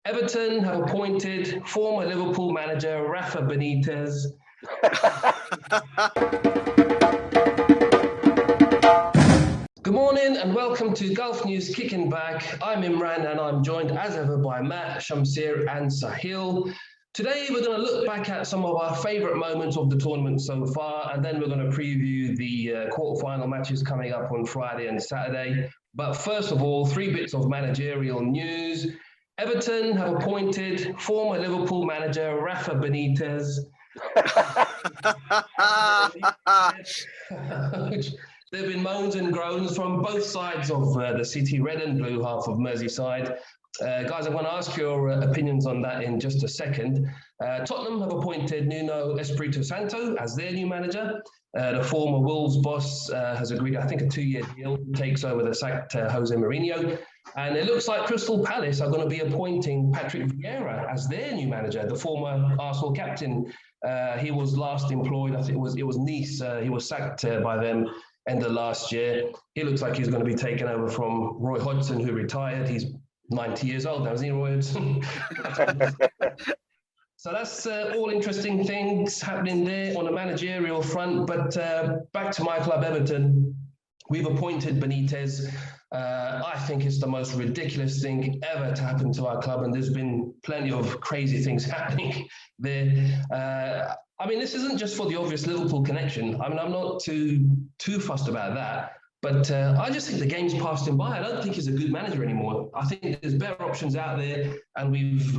Everton have appointed former Liverpool manager Rafa Benitez. Good morning and welcome to Gulf News Kicking Back. I'm Imran and I'm joined as ever by Matt, Shamsir and Sahil. Today we're going to look back at some of our favourite moments of the tournament so far, and then we're going to preview the quarter-final matches coming up on Friday and Saturday. But first of all, 3 bits of managerial news. Everton have appointed former Liverpool manager Rafa Benitez. There have been moans and groans from both sides of the city, red and blue half of Merseyside. Guys, I'm going to ask your opinions on that in just a second. Tottenham have appointed Nuno Espirito Santo as their new manager. The former Wolves boss has agreed, I think, a 2-year deal, takes over the sacked Jose Mourinho. And it looks like Crystal Palace are going to be appointing Patrick Vieira as their new manager, the former Arsenal captain. He was last employed, I think it was Nice. He was sacked by them end of last year. He looks like he's going to be taken over from Roy Hodgson, who retired. He's 90 years old now, isn't he, Roy Hodgson? So that's all interesting things happening there on a managerial front. But back to my club, Everton. We've appointed Benitez. I think it's the most ridiculous thing ever to happen to our club, and there's been plenty of crazy things happening there. I mean, this isn't just for the obvious Liverpool connection. I mean, I'm not too fussed about that. But I just think the game's passed him by. I don't think he's a good manager anymore. I think there's better options out there, and we've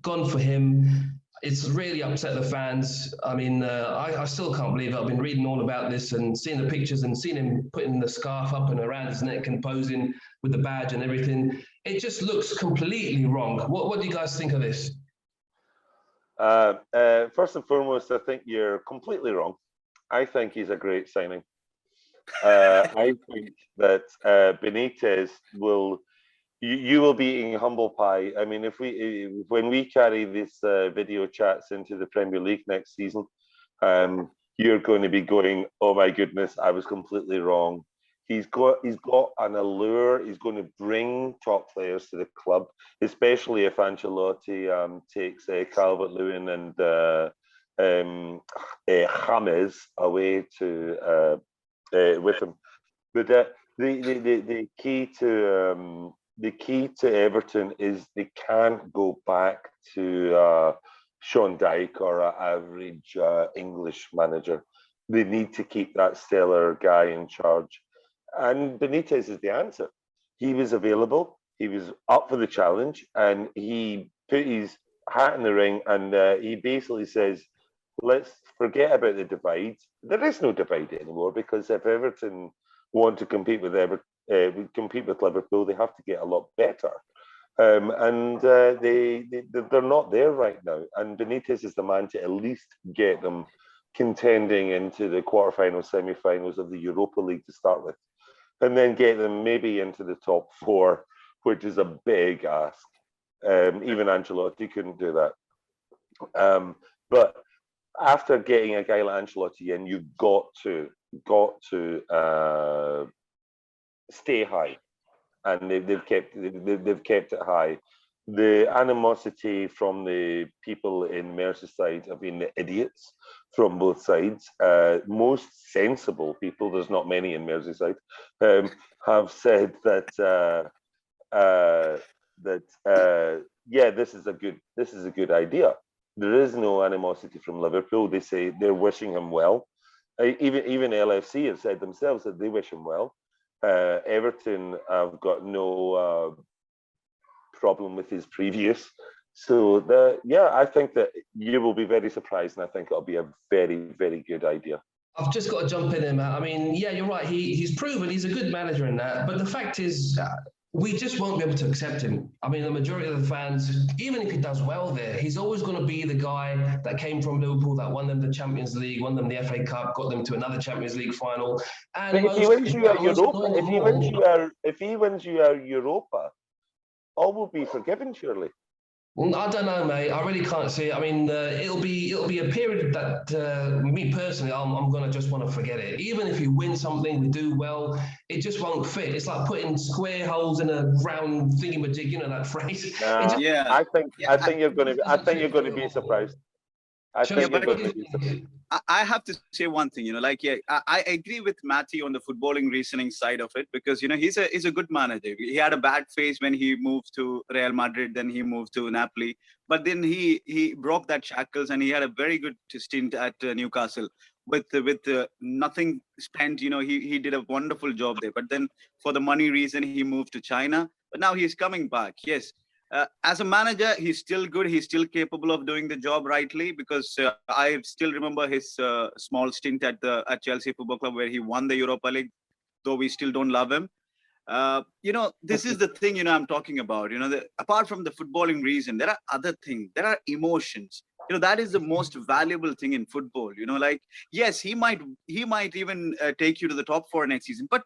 gone for him. It's really upset the fans. I mean, I still can't believe it. I've been reading all about this and seeing the pictures and seeing him putting the scarf up and around his neck and posing with the badge and everything. It just looks completely wrong. What do you guys think of this? First and foremost, I think you're completely wrong. I think he's a great signing. I think that Benitez you will be eating humble pie. I mean, when we carry this video chats into the Premier League next season, you're going to be going, "Oh my goodness, I was completely wrong." He's got an allure. He's going to bring top players to the club, especially if Ancelotti takes Calvert-Lewin and James away to. With him, but the key to Everton is they can't go back to Sean Dyche or an average English manager. They need to keep that stellar guy in charge, and Benitez is the answer. He was available, he was up for the challenge, and he put his hat in the ring, and he basically says, let's forget about the divide. There is no divide anymore, because if Everton want to compete with Liverpool, they have to get a lot better, and they're not there right now. And Benitez is the man to at least get them contending into the quarterfinals, semi-finals of the Europa League to start with, and then get them maybe into the top 4, which is a big ask. Even Ancelotti couldn't do that. But after getting a guy like Ancelotti in, you've got to stay high, and they've kept it high. The animosity from the people in Merseyside have been the idiots from both sides. Most sensible people, there's not many in Merseyside, have said that yeah, this is a good idea. There is no animosity from Liverpool. They say they're wishing him well. Even LFC have said themselves that they wish him well. Everton have got no problem with his previous. So I think that you will be very surprised, and I think it'll be a very, very good idea. I've just got to jump in there, Matt. I mean, yeah, you're right. He's proven he's a good manager in that. But the fact is, we just won't be able to accept him. I mean, the majority of the fans, even if he does well there, he's always going to be the guy that came from Liverpool, that won them the Champions League, won them the FA Cup, got them to another Champions League final. And but if he wins you a Europa, if he wins you a Europa, all will be forgiven, surely. I don't know, mate. I really can't see it. I mean, it'll be a period that me personally, I'm gonna just want to forget it. Even if you win something, we do well, it just won't fit. It's like putting square holes in a round thingamajig. You know that phrase? Yeah. I think you're going to be surprised. I think you're going to be surprised. I have to say one thing, like, yeah, I agree with Matty on the footballing reasoning side of it, because, he's a good manager. He had a bad phase when he moved to Real Madrid, then he moved to Napoli, but then he broke that shackles and he had a very good stint at Newcastle with nothing spent. He did a wonderful job there, but then for the money reason, he moved to China, but now he's coming back. Yes. As a manager, he's still good. He's still capable of doing the job rightly, because I still remember his small stint at Chelsea Football Club where he won the Europa League, though we still don't love him. This is the thing, I'm talking about. Apart from the footballing reason, there are other things. There are emotions. That is the most valuable thing in football. Like, yes, he might even take you to the top 4 next season, but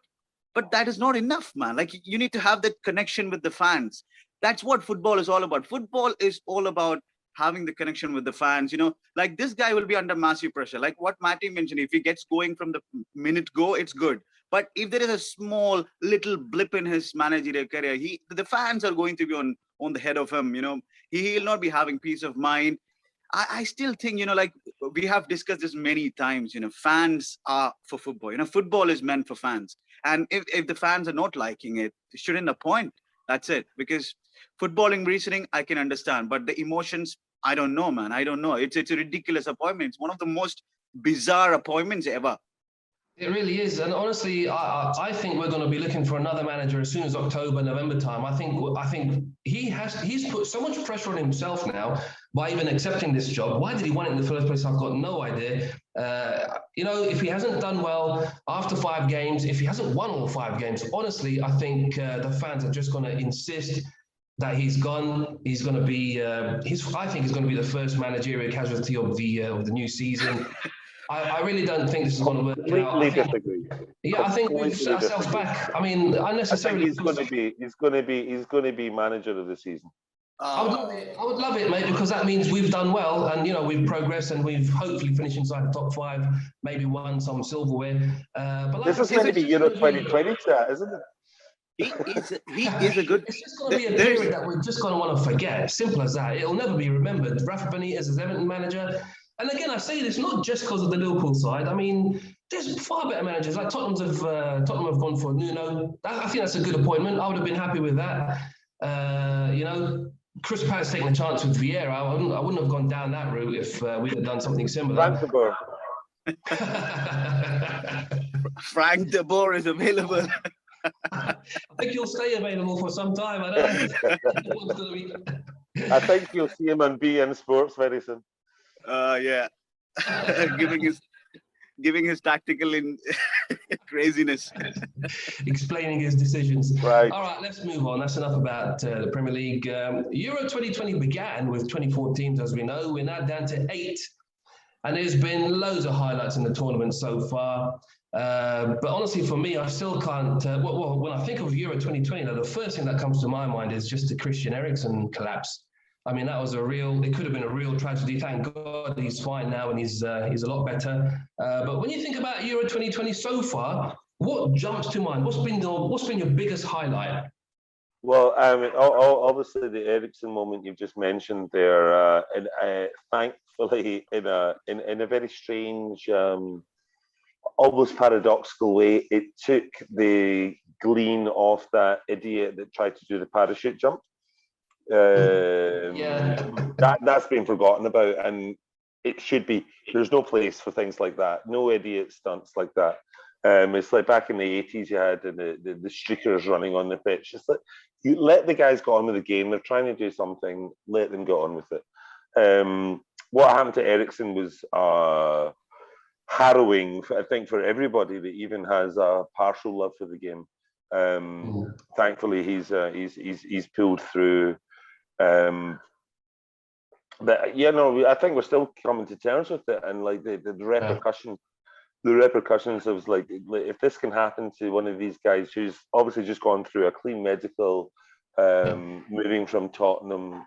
that is not enough, man. Like, you need to have that connection with the fans. That's what football is all about. Football is all about having the connection with the fans. Like, this guy will be under massive pressure. Like what Matty mentioned, if he gets going from the minute go, it's good. But if there is a small little blip in his managerial career, the fans are going to be on the head of him. He'll not be having peace of mind. I still think, like we have discussed this many times, fans are for football. Football is meant for fans. And if the fans are not liking it, they shouldn't appoint. That's it. Because footballing reasoning, I can understand. But the emotions, I don't know, man. I don't know. It's a ridiculous appointment. It's one of the most bizarre appointments ever. It really is, and honestly, I think we're going to be looking for another manager as soon as October, November time. I think he's put so much pressure on himself now by even accepting this job. Why did he want it in the first place? I've got no idea. If he hasn't done well after 5 games, if he hasn't won all 5 games, honestly, I think the fans are just going to insist that he's gone. He's going to be. I think he's going to be the first managerial casualty of the new season. I really don't think this is going to work out. I think we've set ourselves back. I mean, unnecessarily. He's going to be manager of the season. I would love it, mate, because that means we've done well, and we've progressed, and we've hopefully finished inside the top 5, maybe won some silverware. But this is going to be Euro 2020, chat, isn't it? He is a good. It's just going to be a period that we're just going to want to forget. Simple as that. It'll never be remembered. Rafa Benitez as Everton manager. And again, I say this not just because of the Liverpool side. I mean, there's far better managers. Like Tottenham have gone for Nuno. I think that's a good appointment. I would have been happy with that. Chris Pat's taking a chance with Vieira. I wouldn't have gone down that route if we had done something similar. Frank de Boer is available. I think he'll stay available for some time. I don't know. I think you'll see him on BN Sports very soon. Yeah, giving his tactical craziness, explaining his decisions. Right. All right, let's move on. That's enough about the Premier League. Euro 2020 began with 24 teams, as we know. We're now down to 8, and there's been loads of highlights in the tournament so far. But honestly, for me, I still can't. When I think of Euro 2020, the first thing that comes to my mind is just the Christian Eriksen collapse. I mean, it could have been a real tragedy. Thank God he's fine now and he's a lot better. But when you think about Euro 2020 so far, what jumps to mind? What's been your biggest highlight? Well, obviously the Eriksen moment you've just mentioned there, and thankfully in a very strange, almost paradoxical way, it took the glean off that idiot that tried to do the parachute jump. That's been forgotten about, and it should be. There's no place for things like that. No idiot stunts like that. It's like back in the 80s, you had the streakers running on the pitch. It's like, you let the guys go on with the game. They're trying to do something. Let them get on with it. What happened to Eriksen was harrowing, I think, for everybody that even has a partial love for the game. Thankfully, he's pulled through. But I think we're still coming to terms with it, and like the repercussions. The repercussions of like if this can happen to one of these guys who's obviously just gone through a clean medical, moving from Tottenham,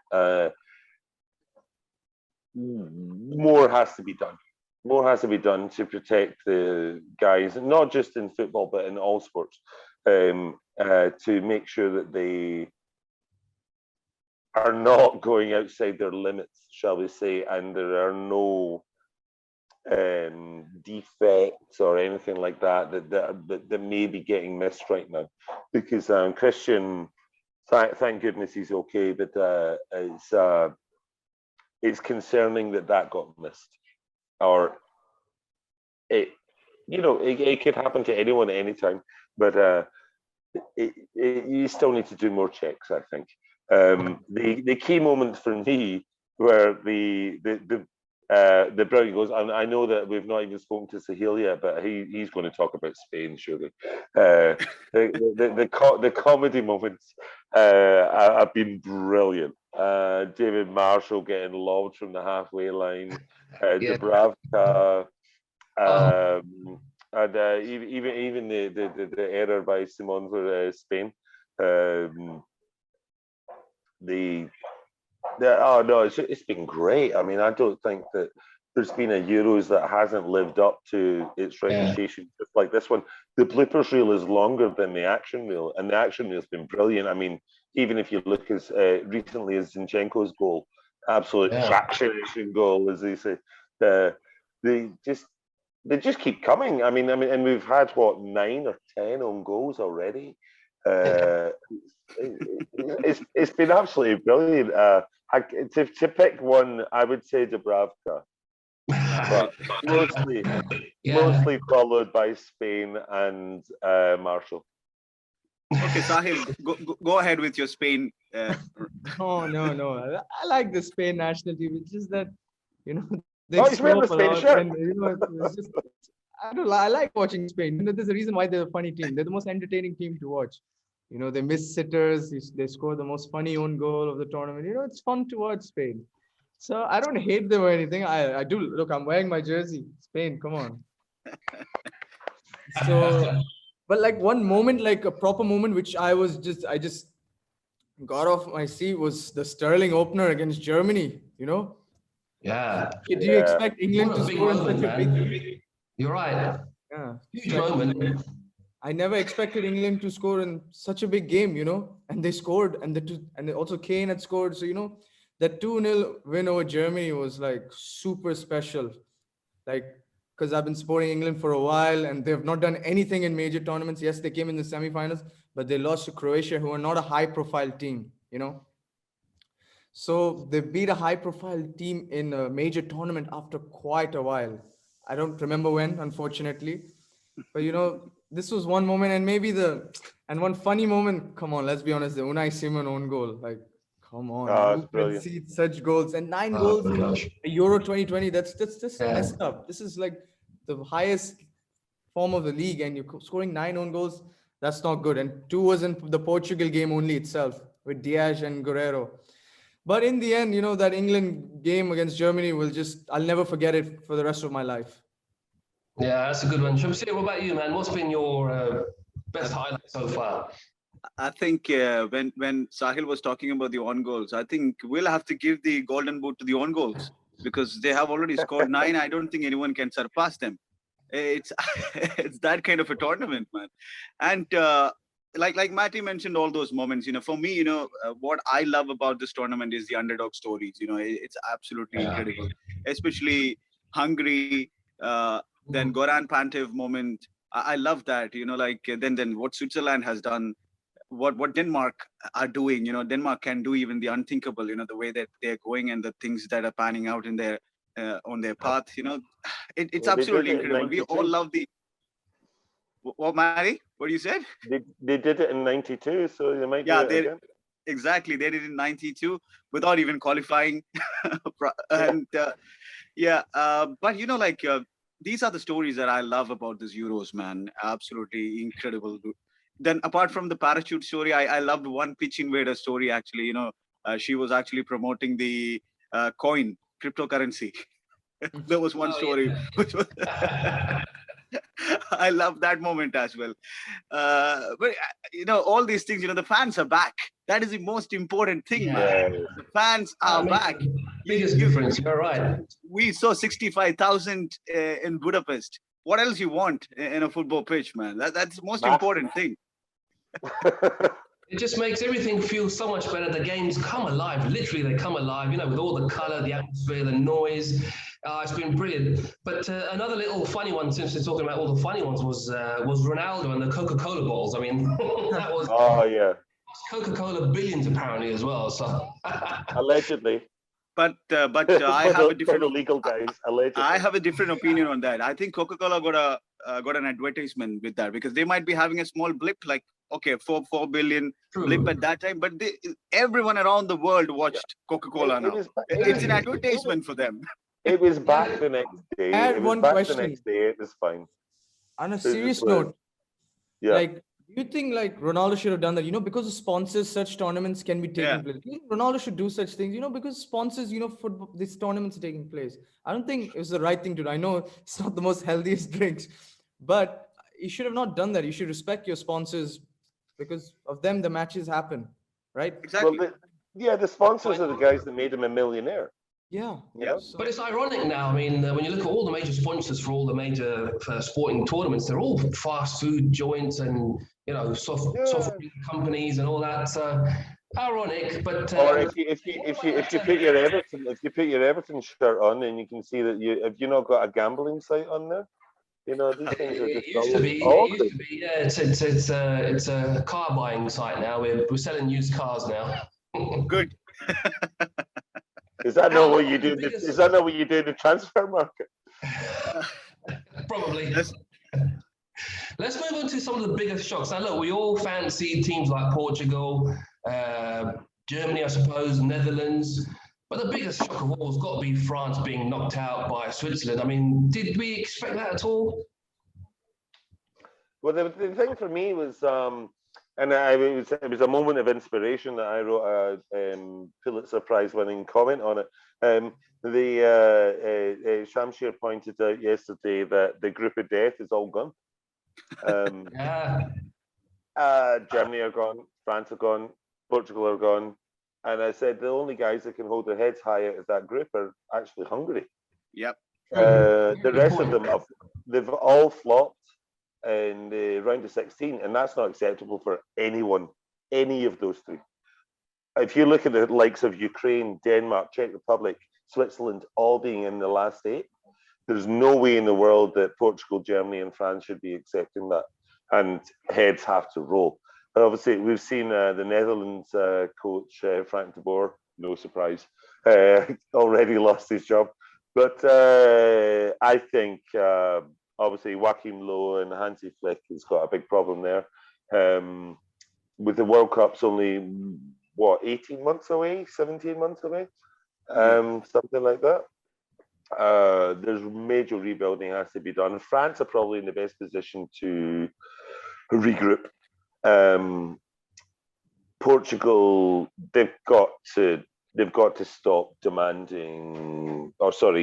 more has to be done. More has to be done to protect the guys, not just in football, but in all sports, to make sure that they are not going outside their limits, shall we say, and there are no defects or anything like that may be getting missed right now. Because Christian, thank goodness he's okay, but it's concerning that got missed, or it could happen to anyone at any time, but you still need to do more checks, I think. The key moments for me were the brilliant goals, and I know that we've not even spoken to Sahil yet, but he's going to talk about Spain, surely. The comedy moments have been brilliant. David Marshall getting lobbed from the halfway line, Dubravka, and even the error by Simon for Spain. It's been great. I mean, I don't think that there's been a Euros that hasn't lived up to its reputation, just like this one. The bloopers reel is longer than the action reel, and the action reel has been brilliant. I mean, even if you look as recently as Zinchenko's goal, absolute traction goal, as they say, they just keep coming. I mean, and we've had 9 or 10 own goals already. It's been absolutely brilliant. To pick one, I would say Dubravka, but mostly followed by Spain and Marshall. Okay, Sahil, go ahead with your Spain. No. I like the Spain national team. It's just that, they he's wearing the Spain shirt. And, it's just, I like watching Spain. There's a reason why they're a funny team. They're the most entertaining team to watch. They miss sitters. They score the most funny own goal of the tournament. It's fun to watch Spain. So I don't hate them or anything. I do. Look, I'm wearing my jersey. Spain, come on. So, but like one moment, like a proper moment, which I just got off my seat, was the Sterling opener against Germany. Yeah. Do you expect England to score in such a big? You're right. Yeah. Huge moment. I never expected England to score in such a big game, and they scored, and also Kane had scored. So, that 2-0 win over Germany was like super special. Like, because I've been supporting England for a while and they've not done anything in major tournaments. Yes, they came in the semifinals, but they lost to Croatia, who are not a high profile team, So they beat a high profile team in a major tournament after quite a while. I don't remember when, unfortunately, but this was one moment, and one funny moment. Come on, let's be honest, the Unai Simon own goal. Like, come on, who concede such goals, and 9 goals in Euro 2020? That's messed up. This is like the highest form of the league, and you're scoring 9 own goals. That's not good. And 2 was in the Portugal game only itself with Diaz and Guerrero. But in the end, that England game against Germany I'll never forget it for the rest of my life. Yeah, that's a good one. Shamsir, what about you, man? What's been your best highlight so far? I think when Sahil was talking about the on goals, I think we'll have to give the golden boot to the on goals because they have already scored 9. I don't think anyone can surpass them. It's it's that kind of a tournament, man. And like Matty mentioned, all those moments. For me, what I love about this tournament is the underdog stories. It's absolutely incredible, especially Hungary. Then Goran Pandev moment. I love that. Then what Switzerland has done. What Denmark are doing, Denmark can do even the unthinkable, the way that they're going and the things that are panning out in their on their path, it's absolutely incredible. We all love the. What, Mary? What you said? They did it in '92, so they might. Yeah, exactly. They did it in '92 without even qualifying, and but these are the stories that I love about this Euros, man. Absolutely incredible. Then apart from the parachute story, I loved one pitch invader story, actually. She was actually promoting the cryptocurrency. There was one story which was I love that moment as well. But all these things, the fans are back. That is the most important thing, man. Yeah. The fans That are makes back. the biggest difference. You're right. We saw 65,000 in Budapest. What else you want in a football pitch, man? That's the most important thing. It just makes everything feel so much better. The games come alive. Literally, they come alive, with all the color, the atmosphere, the noise. It's been brilliant. But another little funny one, since we're talking about all the funny ones, was Ronaldo and the Coca-Cola balls. I mean, that was Oh yeah, Coca-Cola billions apparently as well. So allegedly. But I have a For different. the legal guys, allegedly. I have a different opinion on that. I think Coca-Cola got an advertisement with that, because they might be having a small blip, like, okay, 4 billion blip at that time, but everyone around the world watched Coca-Cola now. It's an advertisement for them. It was back the next day. I had It was one back question. the next day. It was fine. On a It serious was- note, Yeah. like, do you think like Ronaldo should have done that? Because the sponsors, such tournaments can be taking place. Do you think Ronaldo should do such things? Because sponsors, football, these tournaments are taking place. I don't think it was the right thing to do. I know it's not the most healthiest drinks, but you should have not done that. You should respect your sponsors, because of them the matches happen, right? Exactly. Well, the sponsors are the guys that made him a millionaire. Yeah. Yeah. But it's ironic now. I mean, when you look at all the major sponsors for all the major sporting tournaments, they're all fast food joints and soft drink companies and all that. Ironic, but Or if you put your Everton shirt on, and you can see that have you not got a gambling site on there? These things are just it used to be. Yeah. It's a car buying site now. We're selling used cars now. Good. Is that not what you do? Is that not what you do in the transfer market? Probably. Let's move on to some of the biggest shocks. Now, look, we all fancy teams like Portugal, Germany, I suppose, Netherlands. But the biggest shock of all has got to be France being knocked out by Switzerland. I mean, did we expect that at all? Well, the thing for me was, and it was a moment of inspiration that I wrote a Pulitzer Prize-winning comment on it. Shamshir pointed out yesterday that the group of death is all gone. Germany are gone, France are gone, Portugal are gone, and I said the only guys that can hold their heads high out of that group are actually Hungary. Yep. The rest of them they've all flopped in the round of 16, and that's not acceptable for anyone, any of those three. If you look at the likes of Ukraine, Denmark, Czech Republic, Switzerland, all being in the last 8, there's no way in the world that Portugal, Germany, and France should be accepting that, and heads have to roll. But obviously, we've seen the Netherlands coach, Frank de Boer, no surprise, already lost his job. But I think obviously Joachim Low and Hansi Flick has got a big problem there. With the World Cup's only, 18 months away, 17 months away, something like that. There's major rebuilding has to be done. France are probably in the best position to regroup. Portugal, they've got to stop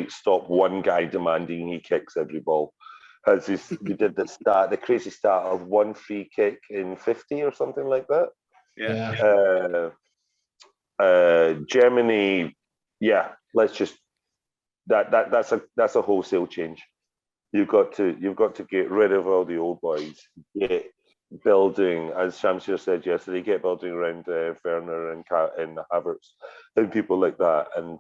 stop one guy demanding he kicks every ball. As we did the crazy start of one free kick in 50 or something like that. Yeah. Germany, let's just that's a wholesale change. You've got to get rid of all the old boys. Get building, as Shamshir said yesterday, get building around Werner and Havertz and people like that, and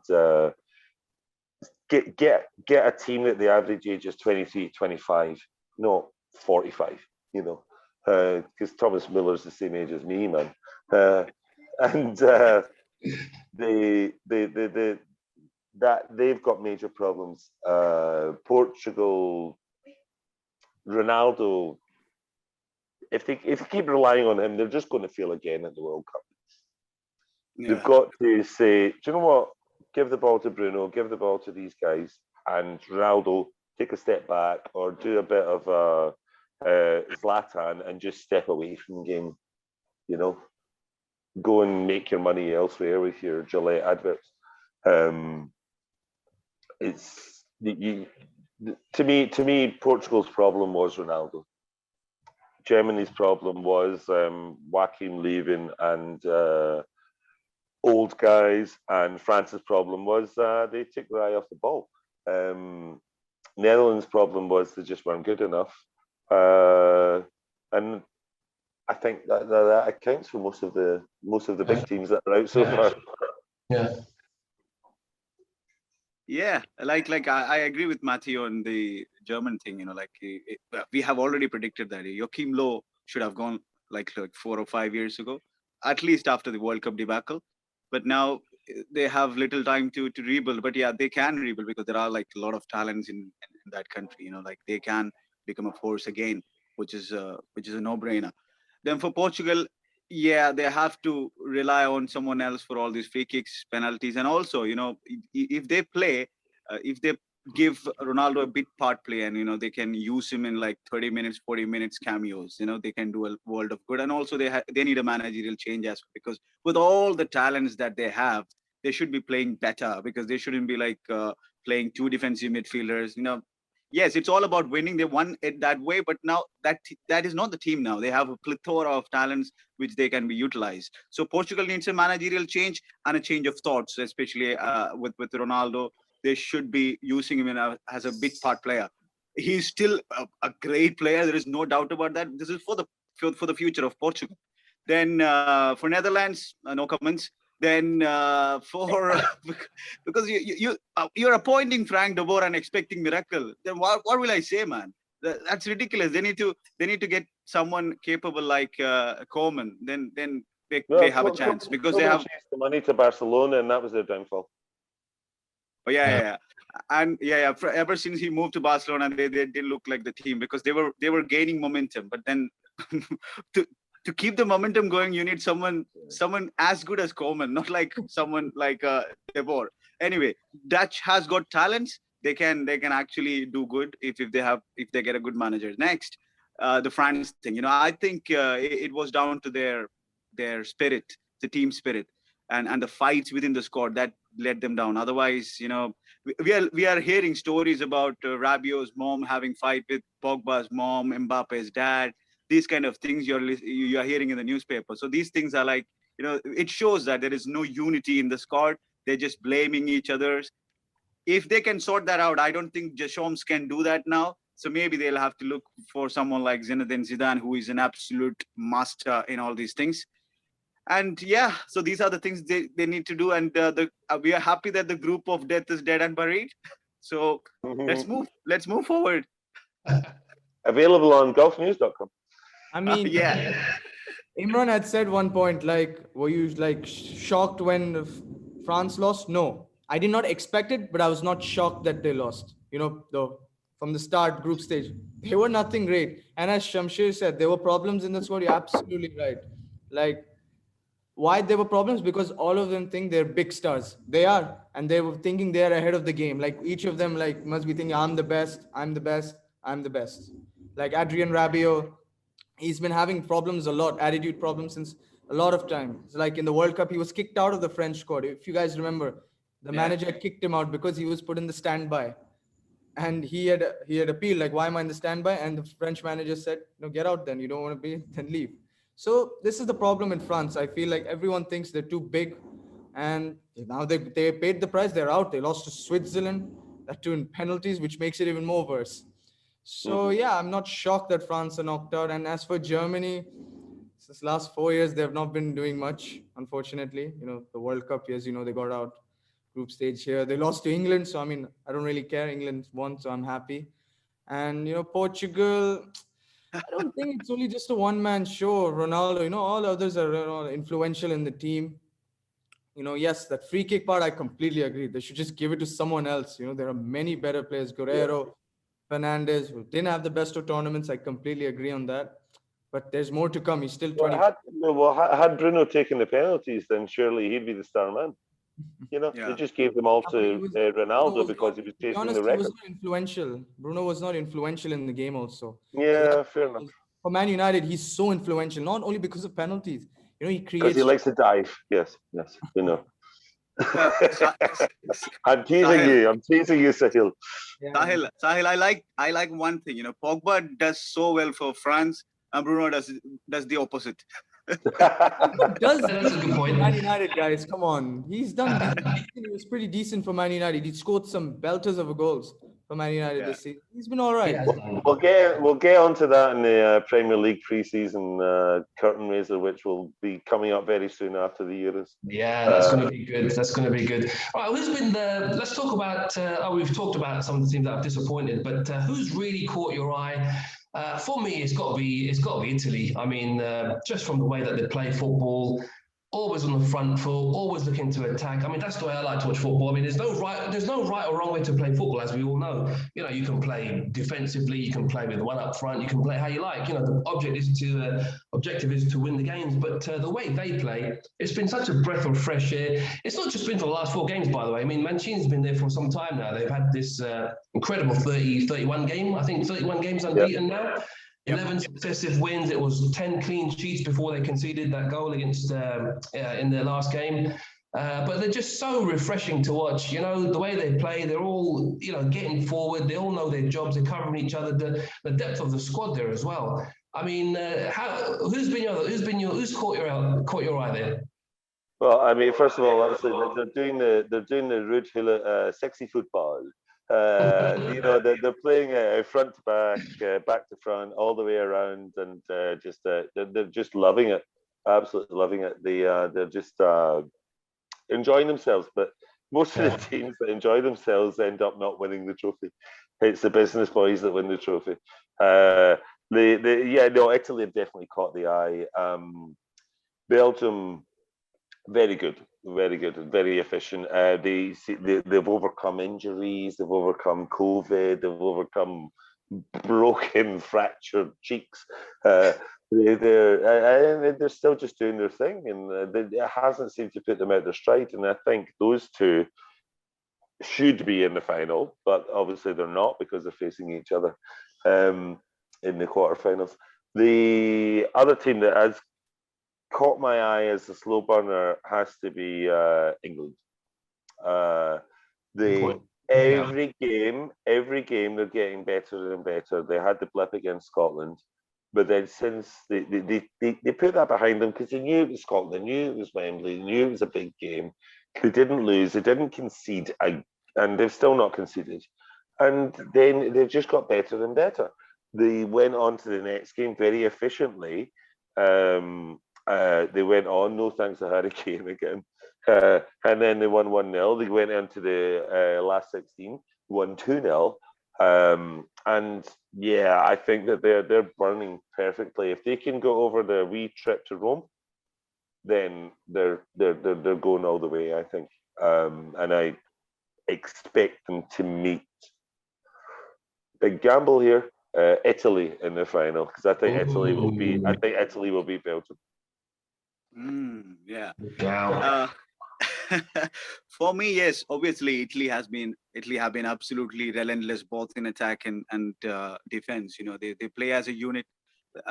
get a team that the average age is 23, 25, not 45. Because Thomas Miller's the same age as me, man, and they've got major problems. Portugal, Ronaldo, if they keep relying on him, they're just going to fail again at the World Cup. Yeah. They've got to say, do you know what? Give the ball to Bruno, give the ball to these guys, and Ronaldo, take a step back or do a bit of Zlatan and just step away from the game. Go and make your money elsewhere with your Gillette adverts. To me, Portugal's problem was Ronaldo. Germany's problem was Joachim leaving and old guys, and France's problem was they took their eye off the ball. Netherlands' problem was they just weren't good enough, and I think that accounts for most of the big teams that are out so far. Yeah, like I agree with Matthew on the German thing. We have already predicted that Joachim Löw should have gone like 4 or 5 years ago, at least after the World Cup debacle. But now they have little time to rebuild. But yeah, they can rebuild because there are like a lot of talents in that country. Like they can become a force again, which is a no-brainer. Then for Portugal, yeah, they have to rely on someone else for all these free kicks, penalties, and also, if they play, if they give Ronaldo a bit part play, and they can use him in like 30 minutes, 40 minutes cameos. They can do a world of good, and also they need a managerial change as well, because with all the talents that they have, they should be playing better, because they shouldn't be like playing two defensive midfielders. Yes, it's all about winning. They won it that way, but now that is not the team now. They have a plethora of talents which they can be utilized. So Portugal needs a managerial change and a change of thoughts, especially with Ronaldo. They should be using him as a big part player. He's still a great player. There is no doubt about that. This is for the future of Portugal. Then for Netherlands, no comments. Then because you're appointing Frank de Boer and expecting miracle, then what will I say, man? That's ridiculous. They need to get someone capable like Koeman. Then they have a chance, because they have chased the money to Barcelona, and that was their downfall. Oh yeah. And ever since he moved to Barcelona, they didn't look like the team, because they were gaining momentum. But then to keep the momentum going, you need someone as good as Koeman, not like someone like De Boer. Anyway, Dutch has got talents. They can actually do good if they get a good manager. Next, the France thing. I think it was down to their spirit, the team spirit, and the fights within the squad that let them down. Otherwise, we are hearing stories about Rabiot's mom having fight with Pogba's mom, Mbappe's dad. These kind of things you are hearing in the newspaper. So these things are like, it shows that there is no unity in the squad. They're just blaming each other. If they can sort that out, I don't think Deschamps can do that now. So maybe they'll have to look for someone like Zinedine Zidane, who is an absolute master in all these things. And yeah, so these are the things they need to do. And we are happy that the group of death is dead and buried. So let's move forward. Available on golfnews.com. I mean, yeah. Imran had said one point, like, were you like shocked when France lost? No, I did not expect it, but I was not shocked that they lost. From the start, group stage, they were nothing great. And as Shamsher said, there were problems in the squad. You're absolutely right. Like, why there were problems? Because all of them think they're big stars. They are, and they were thinking they're ahead of the game. Like each of them, like must be thinking, I'm the best, I'm the best, I'm the best. Like Adrien Rabiot, he's been having problems a lot, attitude problems since a lot of time. It's like in the World Cup, he was kicked out of the French squad. If you guys remember, the manager kicked him out because he was put in the standby. And he had appealed, like, why am I in the standby? And the French manager said, no, get out then. You don't want to be, then leave. So this is the problem in France. I feel like everyone thinks they're too big. And now they paid the price. They're out. They lost to Switzerland, that too in penalties, which makes it even more worse. So yeah, I'm not shocked that France are knocked out. And as for Germany, since last 4 years, they have not been doing much, unfortunately. The World Cup years, they got out group stage here. They lost to England. So, I mean, I don't really care. England won, so I'm happy. And, Portugal, I don't think it's only just a one-man show. Ronaldo, all others are influential in the team. Yes, that free kick part, I completely agree. They should just give it to someone else. There are many better players. Guerrero, Fernandes, who didn't have the best of tournaments. I completely agree on that. But there's more to come. He's still 20. Had Bruno taken the penalties, then surely he'd be the star man. They just gave them all to Ronaldo because he was chasing the record. He was not influential. Bruno was not influential in the game also. Yeah, fair enough. For Man United, he's so influential, not only because of penalties. He creates... Because he likes to dive. Yes, we know. I'm teasing Sahil. you. I'm teasing you, Sahil. Sahil, I like one thing. Pogba does so well for France, and Bruno does the opposite. Does That's a good point. Man United, guys? Come on, he's done. He was pretty decent for Man United. He scored some belters of goals for Man United this season. He's been all right. Yeah. We'll get onto that in the Premier League pre-season curtain raiser, which will be coming up very soon after the Euros. Yeah, that's going to be good. That's going to be good. All right, who's been the? Let's talk about. We've talked about some of the teams that have disappointed, but who's really caught your eye? For me, it's got to be Italy. I mean, just from the way that they play football, always on the front foot, always looking to attack. I mean, that's the way I like to watch football. I mean, there's no right or wrong way to play football, as we all know. You can play defensively, you can play with one up front, you can play how you like. The objective is to win the games. But the way they play, it's been such a breath of fresh air. It's not just been for the last 4 games, by the way. I mean, Mancini's been there for some time now. They've had this incredible 31 games unbeaten now. 11 successive wins. It was 10 clean sheets before they conceded that goal against in their last game. But they're just so refreshing to watch. The way they play, they're all getting forward. They all know their jobs. They're covering each other. The depth of the squad there as well. I mean, who's caught your eye there? Well, I mean, first of all, obviously they're doing the rude hula, sexy football. They're playing front to back to front, all the way around, and they're just loving it, absolutely loving it. They're just enjoying themselves. But most of the teams that enjoy themselves end up not winning the trophy. It's the business boys that win the trophy. Italy have definitely caught the eye. Belgium, very good, and very efficient. They've overcome injuries, they've overcome COVID, they've overcome broken, fractured cheeks. They're still just doing their thing, and it hasn't seemed to put them out their stride. And I think those two should be in the final, but obviously they're not because they're facing each other in the quarterfinals. The other team that has caught my eye as a slow burner has to be England. Every game they're getting better and better. They had the blip against Scotland, but then since they put that behind them because they knew it was Scotland, they knew it was Wembley, they knew it was a big game. They didn't lose, they didn't concede, and they've still not conceded. And then they've just got better and better. They went on to the next game very efficiently. They went on, no thanks to Harry Kane again. And then they won 1-0. They went into the last 16, won 2-0. And yeah, I think that they're burning perfectly. If they can go over the wee trip to Rome, then they're going all the way, I think. And I expect them to meet, big gamble here, Italy in the final, because I think Italy will beat Belgium. Yeah. Wow. For me, yes, obviously Italy have been absolutely relentless both in attack and defense. They play as a unit.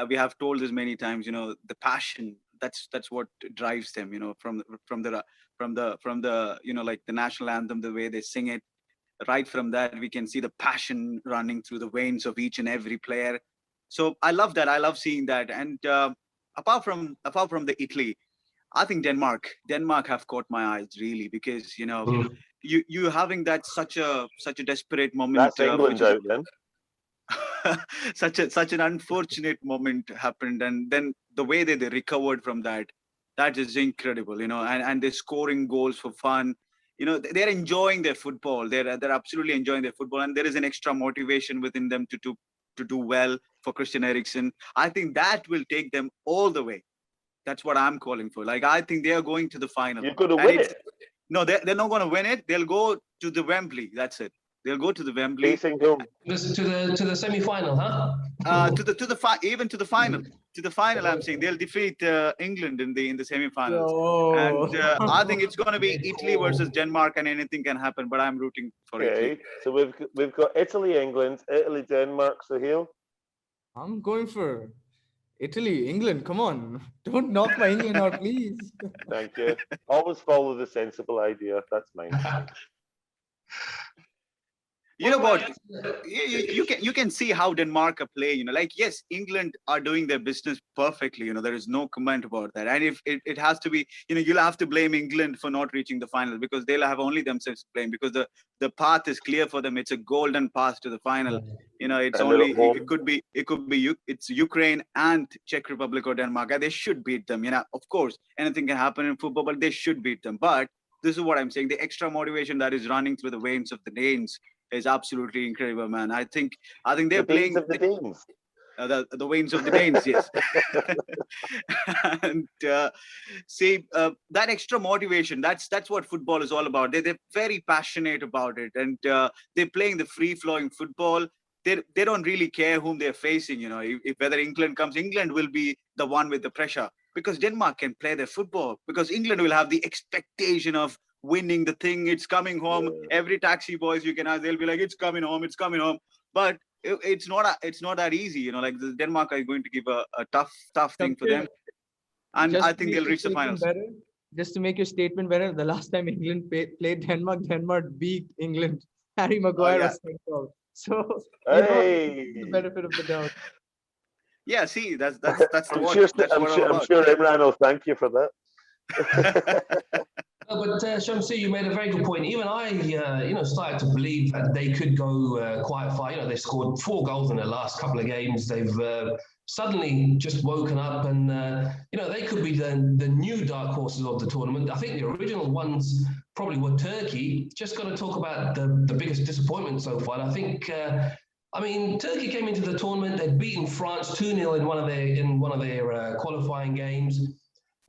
We have told this many times. The passion, that's what drives them. From the like the national anthem, the way they sing it. Right from that, we can see the passion running through the veins of each and every player. So I love that. I love seeing that. And apart from the Italy, I think Denmark have caught my eyes really, because you having that such a desperate moment. That's England out then. such an unfortunate moment happened, and then the way they recovered from that is incredible. And they're scoring goals for fun. They're enjoying their football. They're absolutely enjoying their football, and there is an extra motivation within them to do well for Christian Eriksen. I think that will take them all the way. That's what I'm calling for. Like, I think they are going to the final. You're going to win it. No, they're not going to win it. They'll go to the Wembley. That's it. They'll go to the Wembley. Facing home. To the semi-final, huh? To the final. To the final, I'm saying they'll defeat England in the semi-finals. Oh. And I think it's going to be Italy versus Denmark, and anything can happen. But I'm rooting for Italy. So we've got Italy, England, Italy, Denmark. So here, I'm going for Italy, England, come on. Don't knock my England out, please. Thank you. Always follow the sensible idea. That's mine. You know what? You can see how Denmark are playing. Like, yes, England are doing their business perfectly. There is no comment about that. And if it has to be, you'll have to blame England for not reaching the final, because they'll have only themselves to blame, because the path is clear for them. It's a golden path to the final. It's And only they're it's Ukraine and Czech Republic or Denmark, and they should beat them. Of course, anything can happen in football, but they should beat them. But this is what I'm saying: the extra motivation that is running through the veins of the Danes is absolutely incredible, man. I think they're the playing of the Danes. The veins of the Danes, yes. And see, that extra motivation, that's what football is all about. They're very passionate about it, and they're playing the free flowing football. They don't really care whom they're facing. If whether England comes, England will be the one with the pressure, because Denmark can play their football, because England will have the expectation of winning the thing. It's coming home. Every taxi boys you can ask, they'll be like, it's coming home, it's coming home. But it's not that easy. Like, the Denmark are going to give a tough thing for them, and I think they'll reach the finals. Just to make your statement better, the last time England played Denmark, Denmark beat England. Harry Maguire was sent out. So the benefit of the doubt. Yeah, see, that's the I'm what. sure, That's what I'm I'm sure Imran will thank you for that. No, but Shamsi, you made a very good point. Even I, started to believe that they could go quite far. They scored 4 goals in the last couple of games. They've suddenly just woken up, and they could be the new dark horses of the tournament. I think the original ones probably were Turkey. Just got to talk about the biggest disappointment so far. I think. Turkey came into the tournament. They'd beaten France 2-0 in one of their qualifying games.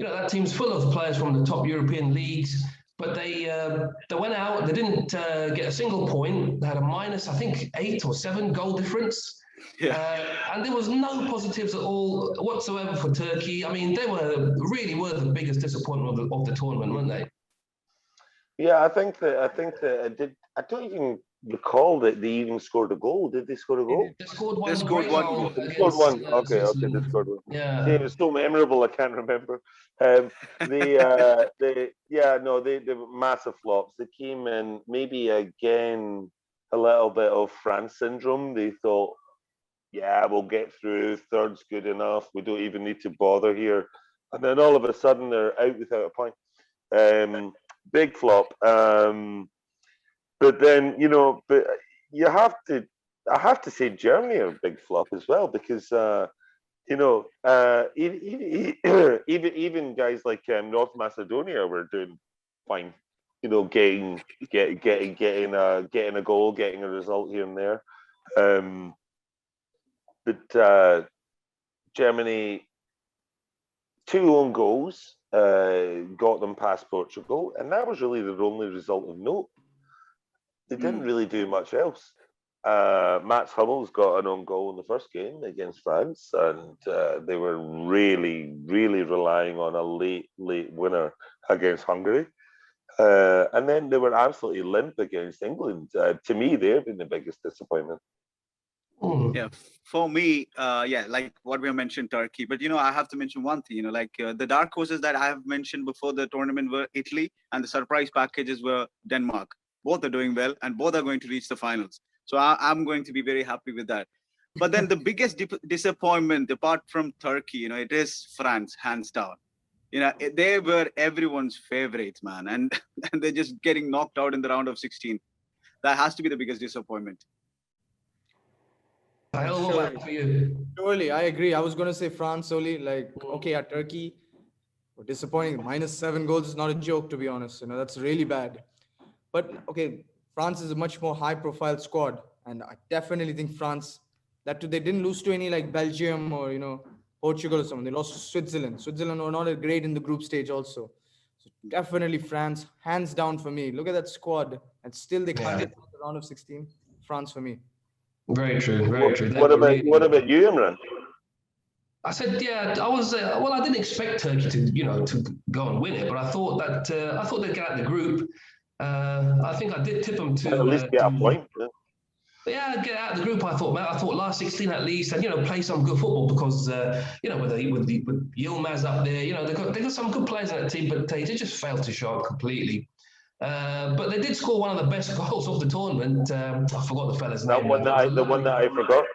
That team's full of players from the top European leagues, but they went out. They didn't get a single point. They had a minus, I think, 8 or 7 goal difference. And there was no positives at all whatsoever for Turkey. They really were the biggest disappointment of the tournament, weren't they? Yeah, I think that it did. I don't even recall that they even scored a goal. Did they score a goal? They scored one. They scored one goal. They scored one. Okay, they scored one. Yeah. See, it was so memorable. I can't remember. They were massive flops. They came in maybe again a little bit of France syndrome. They thought, yeah, we'll get through. Third's good enough. We don't even need to bother here. And then all of a sudden they're out without a point. Big flop. But then, but you have to. I have to say Germany are a big flop as well, because even guys like North Macedonia were doing fine. Getting a goal, getting a result here and there. But Germany, 2 own goals got them past Portugal, and that was really the only result of note. They didn't really do much else. Mats Hummels got an own goal in the first game against France, and they were really, really relying on a late winner against Hungary. And then they were absolutely limp against England. To me, they've been the biggest disappointment. Yeah, for me, like what we have mentioned, Turkey. But I have to mention one thing. The dark horses that I have mentioned before the tournament were Italy, and the surprise packages were Denmark. Both are doing well, and both are going to reach the finals. So I'm going to be very happy with that. But then the biggest disappointment, apart from Turkey, it is France, hands down. They were everyone's favorites, man, and they're just getting knocked out in the round of 16. That has to be the biggest disappointment. Surely, I agree. I was going to say France only. Turkey, disappointing. -7 goals is not a joke, to be honest. That's really bad. But okay, France is a much more high-profile squad, and I definitely think France. That too, they didn't lose to any like Belgium or Portugal or someone. They lost to Switzerland. Switzerland were not great in the group stage also. So definitely France, hands down for me. Look at that squad, and still they can't get to the round of 16. France for me. Very true. Very true. What about you, Imran? I said, yeah, I was. I didn't expect Turkey to go and win it, but I thought they'd get out of the group. I think I did tip them to at least get a point. Yeah, get out of the group. I thought, man. I thought last 16 at least, and play some good football because with Yilmaz up there, they got some good players in that team, but they just failed to show up completely. But they did score one of the best goals of the tournament. I forgot the fella's name. The one that I forgot.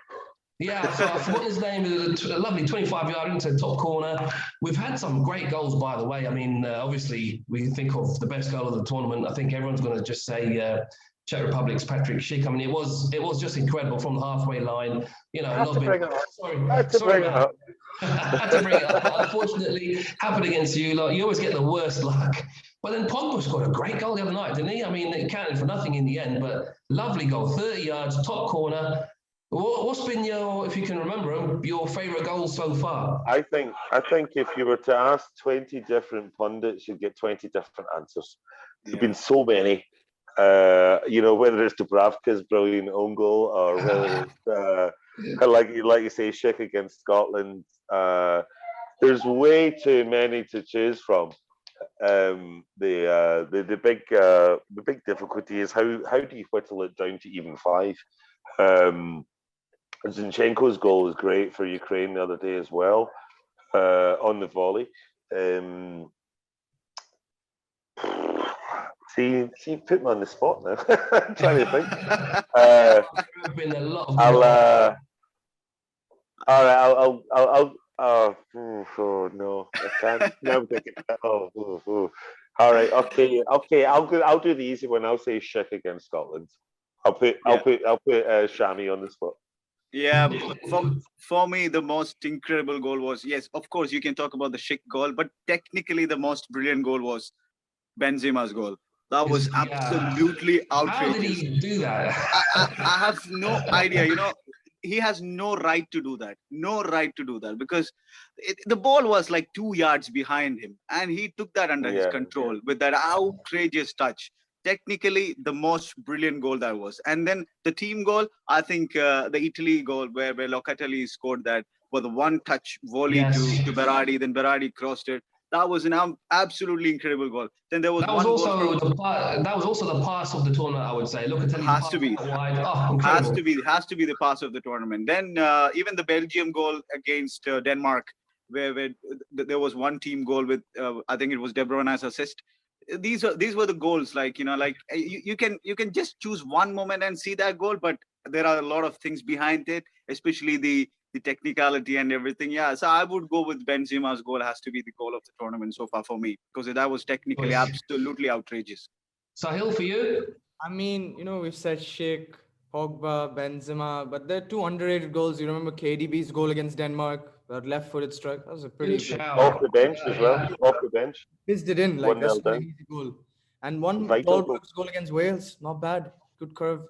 Yeah, so I forgot his name. A lovely 25-yard into the top corner. We've had some great goals, by the way. I mean, obviously, we think of the best goal of the tournament. I think everyone's going to just say Czech Republic's Patrick Schick. I mean, it was just incredible from the halfway line. Had to bring it up. Had to bring it up. But unfortunately, happened against you. Like, you always get the worst luck. But then Pogba scored a great goal the other night, didn't he? I mean, it counted for nothing in the end, but lovely goal, 30 yards, top corner. What's been if you can remember, your favourite goal so far? I think if you were to ask 20 different pundits, you'd get 20 different answers. There've been so many. Whether it's Dubravka's brilliant own goal or whether it's like you say, Schick against Scotland. There's way too many to choose from. The big difficulty is how do you whittle it down to even 5? Zinchenko's goal was great for Ukraine the other day as well, on the volley. See, put me on the spot now. I'm trying to think. Been a lot of all right, I'll no, I can't. No, I'm thinking. All right, okay. I'll do the easy one. I'll say Schick against Scotland. I'll put Shami on the spot. Yeah, for me, the most incredible goal was, yes, of course, you can talk about the Schick goal, but technically the most brilliant goal was Benzema's goal. That was absolutely outrageous. How did he do that? I have no idea. He has no right to do that. No right to do that because the ball was like 2 yards behind him and he took that under his control with that outrageous touch. Technically, the most brilliant goal that was. And then the team goal, I think the Italy goal where Locatelli scored that with a one-touch volley to Berardi, then Berardi crossed it. That was an absolutely incredible goal. Then there was that was also the pass of the tournament, I would say. Locatelli has to be wide. Oh, incredible. has to be the pass of the tournament. Then even the Belgium goal against Denmark, where there was one team goal with I think it was De Bruyne's assist. These were the goals. You can just choose one moment and see that goal, but there are a lot of things behind it, especially the technicality and everything. Yeah, so I would go with Benzema's goal. Has to be the goal of the tournament so far for me because that was technically absolutely outrageous. Sahil, for you? I mean, we've said Schick, Pogba, Benzema, but there are 2 underrated goals. You remember KDB's goal against Denmark, that left-footed strike? That was a pretty good. Off the bench as well. Off the bench. Fizzed it in that's an easy goal. And one Goldberg's goal against Wales, not bad. Good curve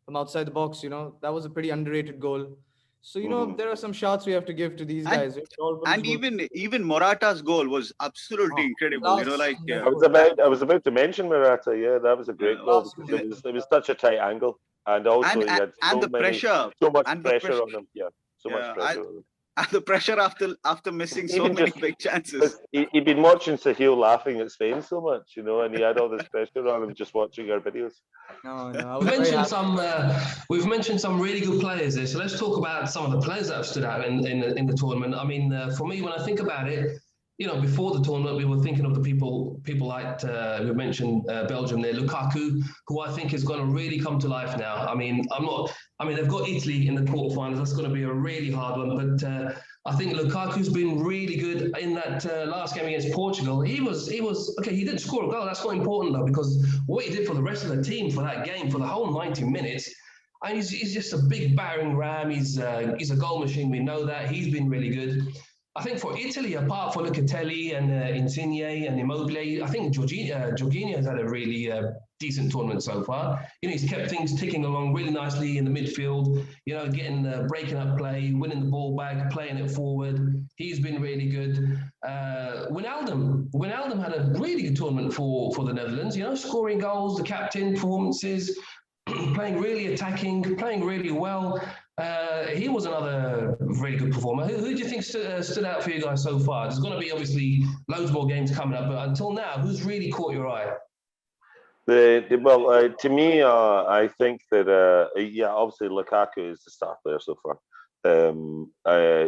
from outside the box. That was a pretty underrated goal. So there are some shots we have to give to these guys. And even Morata's goal was absolutely incredible. I was about to mention Morata. Yeah, that was a great goal. It was such a tight angle, and also he had so much pressure on him. Yeah, so much pressure on him. And the pressure after missing so many big chances. He'd been watching Sahil laughing at Spain so much, and he had all this pressure on him just watching our videos. No. We've mentioned some really good players there. So let's talk about some of the players that have stood out in the tournament. I mean, for me, when I think about it, before the tournament, we were thinking of the people like we mentioned Belgium there, Lukaku, who I think is going to really come to life now. I mean, they've got Italy in the quarterfinals. That's going to be a really hard one. But I think Lukaku's been really good in that last game against Portugal. He was okay. He didn't score a goal. That's not important though, because what he did for the rest of the team for that game, for the whole 90 minutes. And he's just a big battering ram. He's a goal machine. We know that. He's been really good. I think for Italy, apart from Locatelli and Insigne and Immobile, I think Jorginho has had a really decent tournament so far. He's kept things ticking along really nicely in the midfield, getting breaking up play, winning the ball back, playing it forward. He's been really good. Wijnaldum had a really good tournament for the Netherlands, scoring goals, the captain performances, playing really attacking, playing really well. He was another really good performer. Who do you think stood out for you guys so far? There's going to be obviously loads more games coming up, but until now, who's really caught your eye? To me, I think that obviously Lukaku is the star player so far.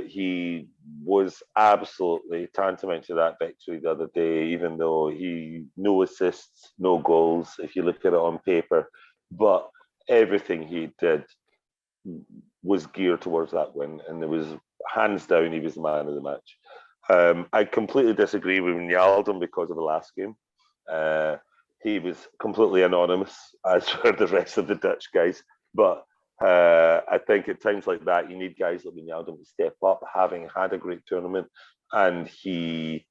He was absolutely tantamount to that victory the other day, even though he no assists, no goals, if you look at it on paper, but everything he did was geared towards that win, and there was hands down he was the man of the match. I completely disagree with Wijnaldum because of the last game. He was completely anonymous, as were the rest of the Dutch guys. But I think at times like that, you need guys like Wijnaldum to step up, having had a great tournament, and he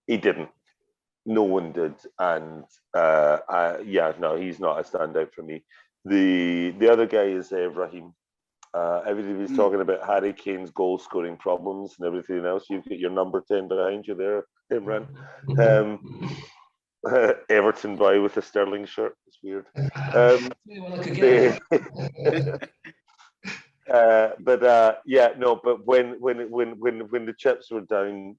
didn't. No one did, and he's not a standout for me. The other guy is Raheem. Everybody was talking about Harry Kane's goal scoring problems and everything else. You've got your number 10 behind you there, Imran. Everton boy with a Sterling shirt. It's weird. But when the chips were down,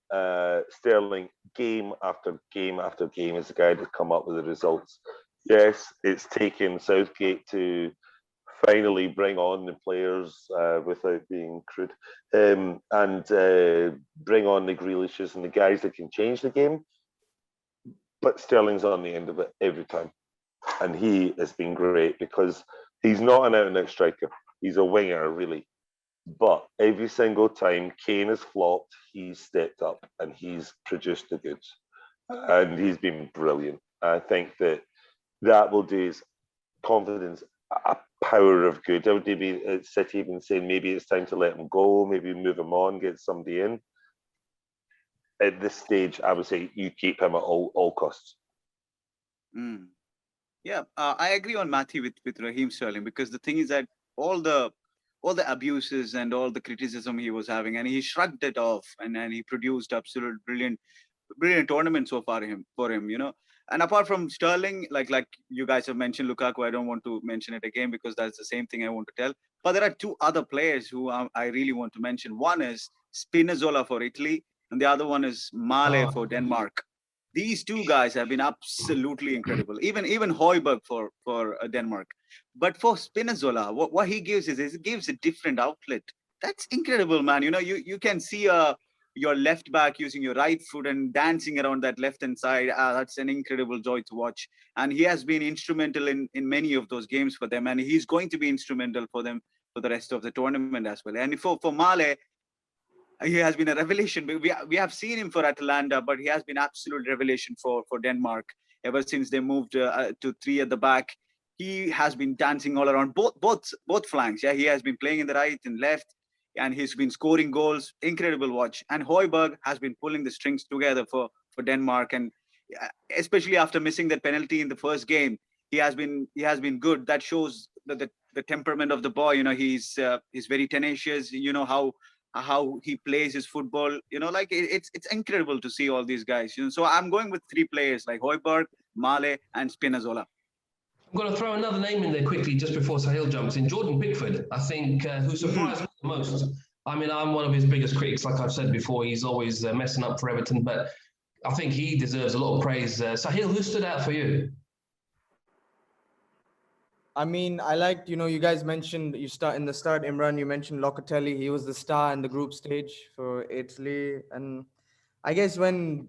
Sterling game after game after game is the guy to come up with the results. Yes, it's taken Southgate to finally bring on the players without being crude, and bring on the Grealishes and the guys that can change the game. But Sterling's on the end of it every time. And he has been great because he's not an out-and-out striker. He's a winger, really. But every single time Kane has flopped, he's stepped up and he's produced the goods. And he's been brilliant. I think that will do his confidence a power of good. I would be City even saying maybe it's time to let him go, maybe move him on, get somebody in. At this stage, I would say you keep him at all costs. Yeah, I agree on Matthew with Raheem Sterling, because the thing is that all the abuses and all the criticism he was having, and he shrugged it off, and he produced absolute brilliant tournament so far for him, you know. And apart from Sterling, like you guys have mentioned Lukaku, I don't want to mention it again because that's the same thing I want to tell. But there are two other players who I really want to mention. One is Spinazzola for Italy, and the other one is Male for Denmark. These two guys have been absolutely incredible. Even Højbjerg for Denmark. But for Spinazzola, what he gives is he gives a different outlet. That's incredible, man. You know, you can see your left back using your right foot and dancing around that left hand side. That's an incredible joy to watch. And he has been instrumental in many of those games for them, and he's going to be instrumental for them for the rest of the tournament as well. And for Male, he has been a revelation. We have seen him for Atalanta, but he has been absolute revelation for Denmark ever since they moved to 3 at the back. He has been dancing all around both flanks. Yeah, he has been playing in the right and left, and he's been scoring goals. Incredible watch. And Højbjerg has been pulling the strings together for Denmark, and especially after missing that penalty in the first game, he has been good. That shows the temperament of the boy. You know, he's very tenacious. You know how he plays his football. You know, like it's incredible to see all these guys. You know, so I'm going with 3 players like Højbjerg, Male, and Spinazzola. I'm going to throw another name in there quickly just before Sahil jumps in. Jordan Pickford, I think, who surprised me the most. I mean, I'm one of his biggest critics, like I've said before. He's always messing up for Everton, but I think he deserves a lot of praise. Sahil, who stood out for you? I mean, I liked, you guys mentioned in the start, Imran, you mentioned Locatelli. He was the star in the group stage for Italy. And I guess one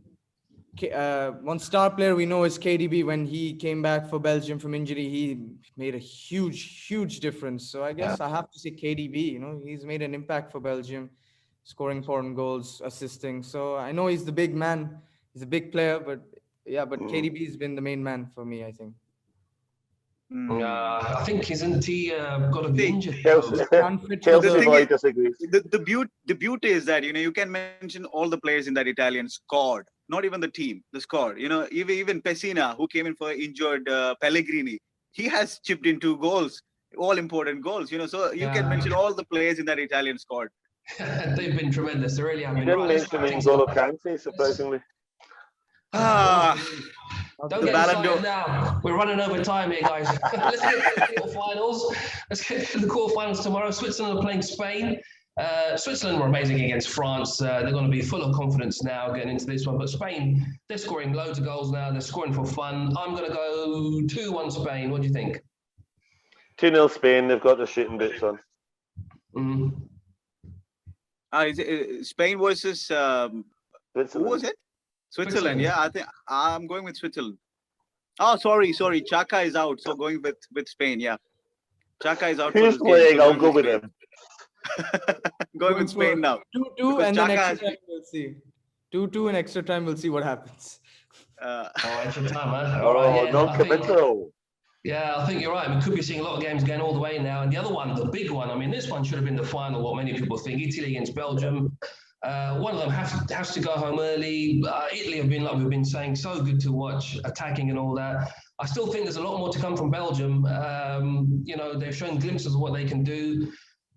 star player we know is KDB. When he came back for Belgium from injury, he made a huge difference. So I guess I have to say KDB. He's made an impact for Belgium, scoring important goals, assisting. So I know he's the big man. He's a big player, but KDB has been the main man for me, I think. I think isn't he got to be injured? Chelsea disagrees. The beauty is that you can mention all the players in that Italian squad, not even the team, the squad. Even Pessina, who came in for injured Pellegrini, he has chipped in 2 goals, all important goals. So you can mention all the players in that Italian squad. They've been tremendous. They really have been. You didn't mention N'Golo Kante, surprisingly. Don't get excited now. We're running over time here, guys. Let's get to the quarterfinals. Let's get to the quarterfinals tomorrow. Switzerland are playing Spain. Switzerland were amazing against France. They're going to be full of confidence now getting into this one. But Spain, they're scoring loads of goals now. They're scoring for fun. I'm going to go 2-1 Spain. What do you think? 2-0 Spain. They've got their shooting boots on. Is it, Spain versus who was it? Switzerland. Yeah, I think I'm going with Switzerland. Oh, sorry. Chaka is out, so going with Spain. Yeah, Chaka is out. Who's playing? I'll go with him. Going with Spain now. 2-2 and then extra time we'll see. 2-2 and extra time we'll see what happens. Extra time, huh? Non-committal. Yeah, I think you're right. We could be seeing a lot of games going all the way now. And the other one, the big one, I mean, this one should have been the final, what many people think. Italy against Belgium. One of them has to go home early. Italy have been, like we've been saying, so good to watch, attacking and all that. I still think there's a lot more to come from Belgium. They've shown glimpses of what they can do.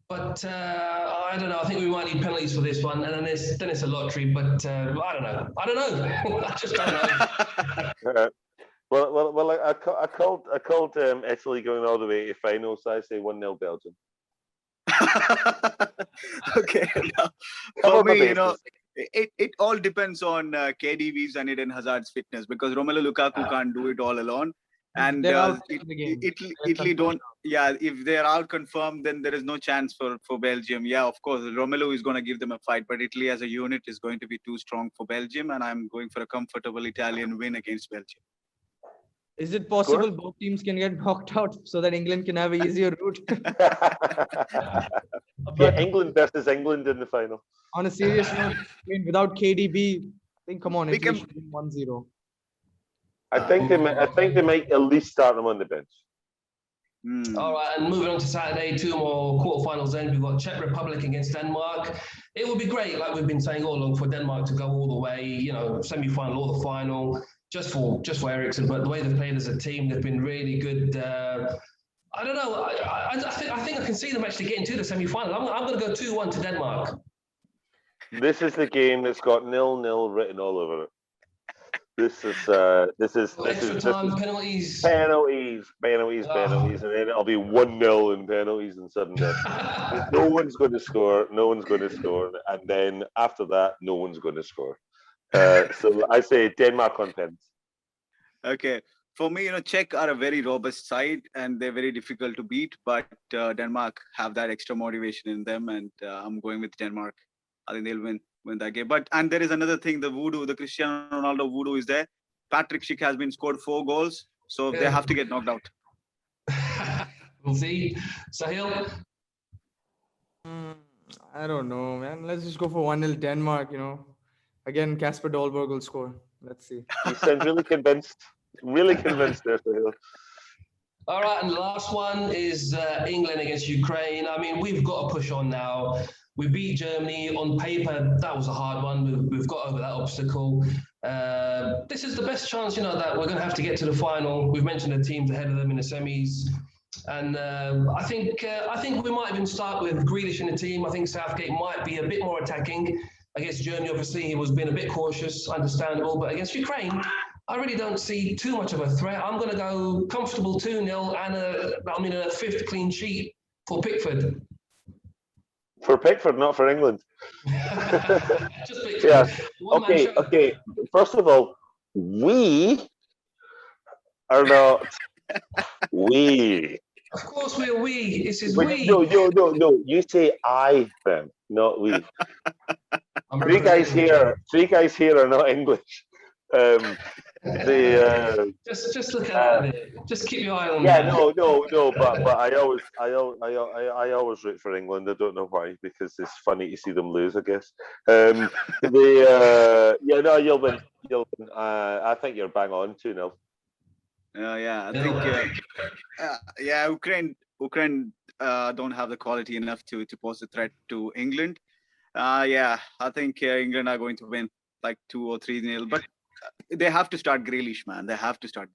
But I don't know. I think we might need penalties for this one. And then it's a lottery. But I don't know. I just don't know. Well, I called Italy going all the way to finals, so I say 1-0 Belgium. Okay. For me, it all depends on KDB's and Eden Hazard's fitness, because Romelu Lukaku can't do it all alone. And Italy don't. Yeah, if they're out confirmed, then there is no chance for Belgium. Yeah, of course, Romelu is going to give them a fight, but Italy as a unit is going to be too strong for Belgium, and I'm going for a comfortable Italian win against Belgium. Is it possible both teams can get knocked out so that England can have an easier route? England versus England in the final. On a serious note, without KDB, I think, come on, Italy should win 1-0. I think they might at least start them on the bench. All right, and moving on to Saturday, 2 more quarterfinals then. We've got Czech Republic against Denmark. It would be great, like we've been saying all along, for Denmark to go all the way, semi-final or the final, just for Eriksen. But the way they've played as a team, they've been really good. I don't know. I think I can see them actually getting to the semi-final. I'm going to go 2-1 to Denmark. This is the game that's got 0-0 written all over it. This is penalties, and then it'll be 1-0 in penalties and sudden death. No one's going to score, and then after that, no one's going to score. So I say Denmark on pens. Okay, for me, Czech are a very robust side and they're very difficult to beat, but Denmark have that extra motivation in them, and I'm going with Denmark. I think they'll win that game. And there is another thing, the Cristiano Ronaldo voodoo is there. Patrick Schick has been scored 4 goals, so they have to get knocked out. We'll see. Sahil? I don't know, man. Let's just go for 1-0 Denmark, Again, Kasper Dolberg will score. Let's see. You sound really convinced. Really convinced there, Sahil. All right, and the last one is England against Ukraine. I mean, we've got to push on now. We beat Germany on paper. That was a hard one. We've got over that obstacle. This is the best chance, that we're going to have to get to the final. We've mentioned the teams ahead of them in the semis. And I think we might even start with Grealish in the team. I think Southgate might be a bit more attacking. Against Germany, obviously, he was being a bit cautious, understandable. But against Ukraine, I really don't see too much of a threat. I'm going to go comfortable 2-0 and a 5th clean sheet for Pickford. For Pickford, not for England. Just Pickford. Yeah. Okay. First of all, we are not we. Of course we're we. This is we. No. You say I then, not we. Three guys here are not English. Just look at it. Just keep your eye on. Yeah, no. But I always root for England. I don't know why, because it's funny to see them lose, I guess. You'll win. I think you're bang on 2-0. I think. Ukraine don't have the quality enough to pose a threat to England. I think England are going to win like 2 or 3-0, but they have to start Grealish, man. They have to start.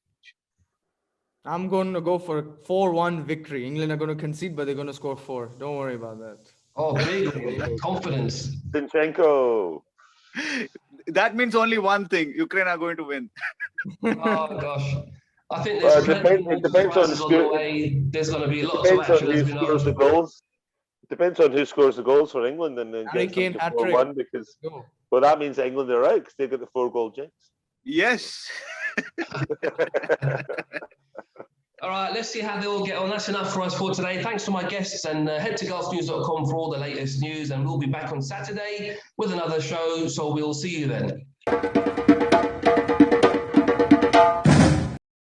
I'm going to go for a 4-1 victory. England are going to concede, but they're going to score 4. Don't worry about that. Oh, big confidence. Zinchenko. That means only one thing. Ukraine are going to win. Oh, gosh. I think there's it depends on the way. There's going to be lots of action. Who scores the goals. Depends on who scores the goals for England and then Harry gets them Kane to hat-trick. 4-1 because, Go. well, that means England are out because they got the 4-goal jinx. Yes. All right, let's see how they all get on. That's enough for us for today. Thanks to my guests, and head to golfnews.com for all the latest news, and we'll be back on Saturday with another show, so we'll see you then.